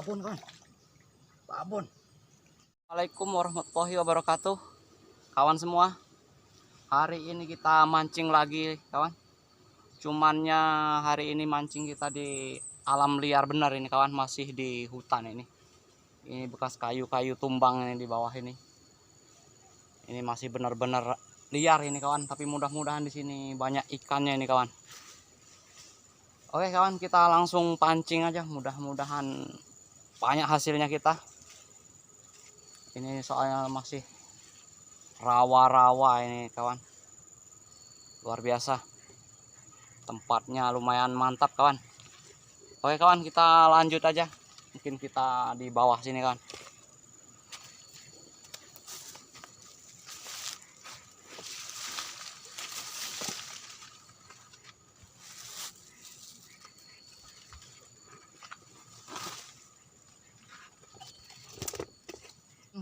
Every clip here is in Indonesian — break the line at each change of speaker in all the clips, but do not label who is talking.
Babon kawan, babon.
Assalamualaikum warahmatullahi wabarakatuh, kawan semua. Hari ini kita mancing lagi kawan. Cumannya hari ini mancing kita di alam liar benar ini kawan, masih di hutan ini. Ini bekas kayu-kayu tumbang ini di bawah ini. Ini masih benar-benar liar ini kawan, tapi mudah-mudahan di sini banyak ikannya ini kawan. Oke kawan, kita langsung pancing aja, mudah-mudahan banyak hasilnya kita. Ini soalnya masih rawa-rawa ini kawan, luar biasa, tempatnya lumayan mantap kawan. Oke kawan, kita lanjut aja, mungkin kita di bawah sini kawan.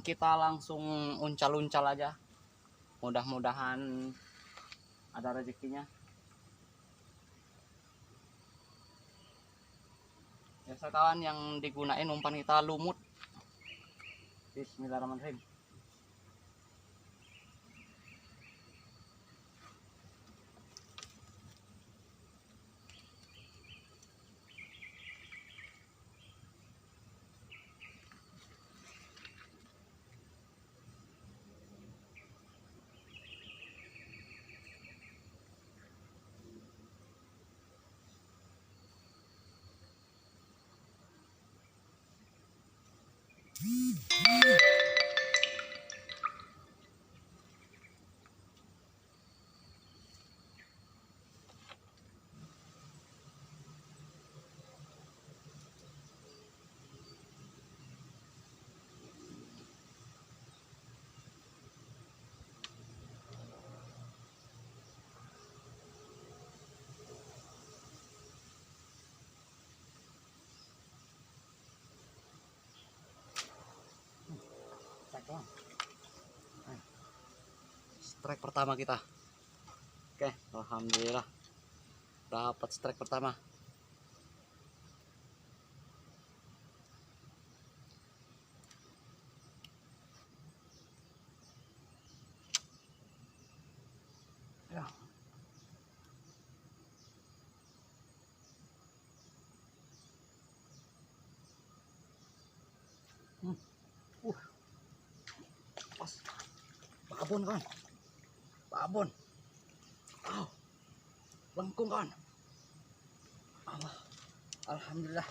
Kita langsung uncal-uncal aja, mudah-mudahan ada rezekinya. Biasa kawan, yang digunain umpan kita lumut. Bismillahirrahmanirrahim. Strike pertama kita. Oke, alhamdulillah dapat strike pertama. Ya. Pas. Babon kawan, babon. Oh, lengkung kawan. Allah, alhamdulillah.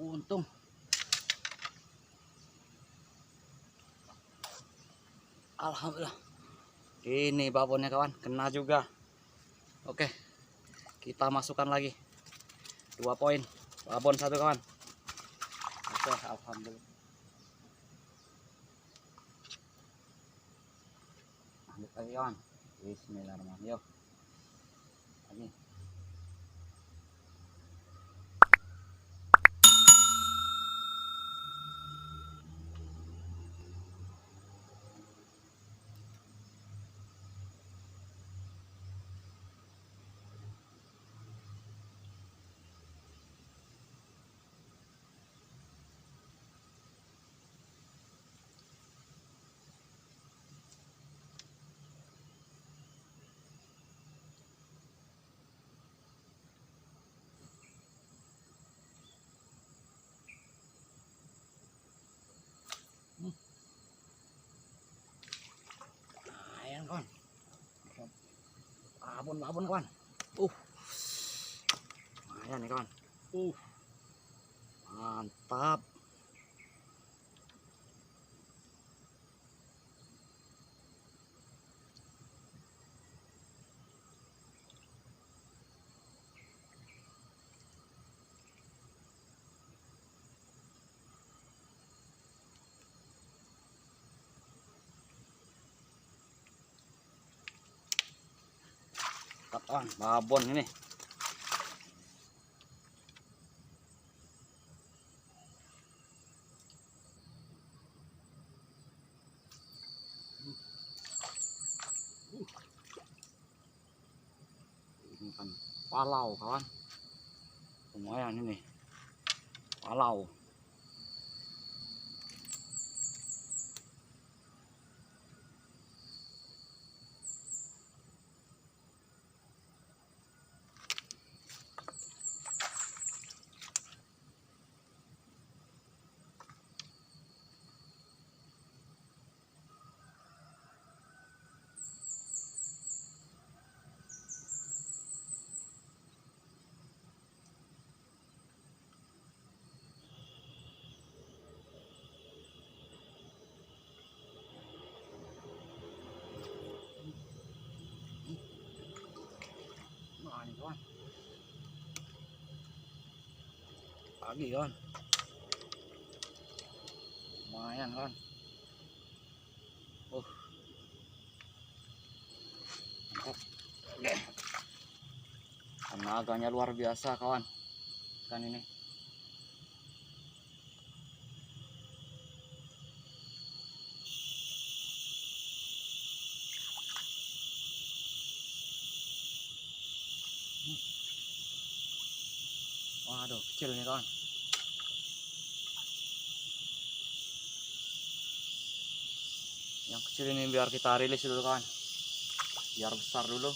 Untung. Alhamdulillah. Ini babonnya kawan, kena juga. Oke, kita masukkan lagi 2 poin, babon 1 kawan. Oke, alhamdulillah. Lanjut lagi kawan. Bismillahirrahmanirrahim. Yuk. Lagi. Ayan kawan. Babon kawan. Ayan nih kawan. Mantap. Kawan, babon ini. Ini kan palau kawan, lumayan ini. Palau. Nah, ini kawan. Pagi kawan. Lumayan kawan. Mantap. Oke. Tenaganya luar biasa kawan. Kan ini. Waduh, kecil nih kawan. Yang kecil ini biar kita rilis dulu kawan. Biar besar dulu.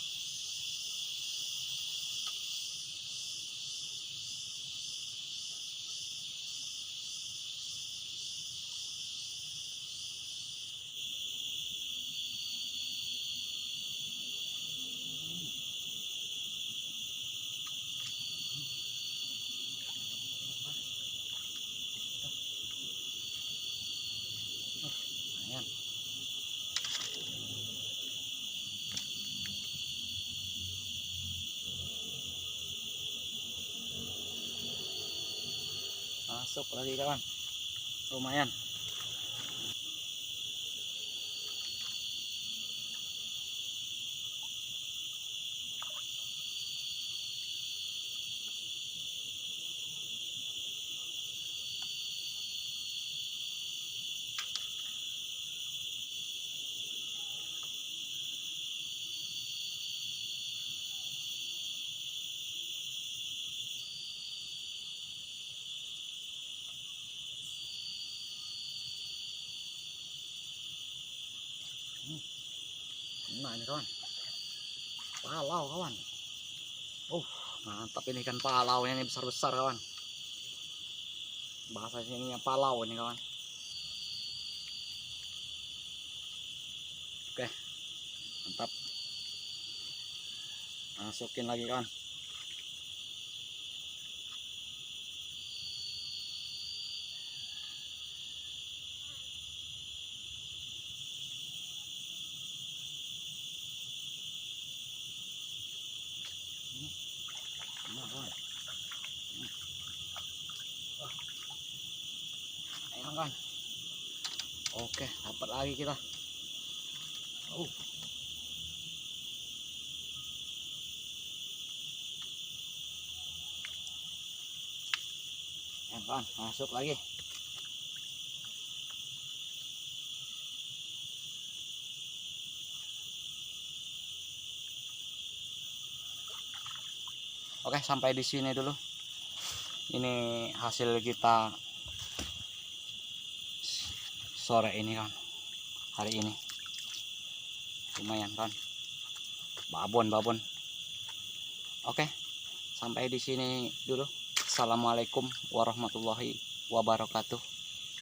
Lumayan. Masuk lagi kawan. Lumayan. Nah ini kawan. Palau kawan. Mantap ini kan palau ini besar-besar kawan. Bahasa sininya palau ini kawan. Oke, mantap. Masukin lagi kawan. Nah, kawan. Ayo kawan. Oke, dapat lagi kita. Ya kawan, masuk lagi. Oke, sampai di sini dulu. Ini hasil kita sore ini kan. Hari ini. Lumayan kan. Babon. Oke, sampai di sini dulu. Assalamualaikum warahmatullahi wabarakatuh.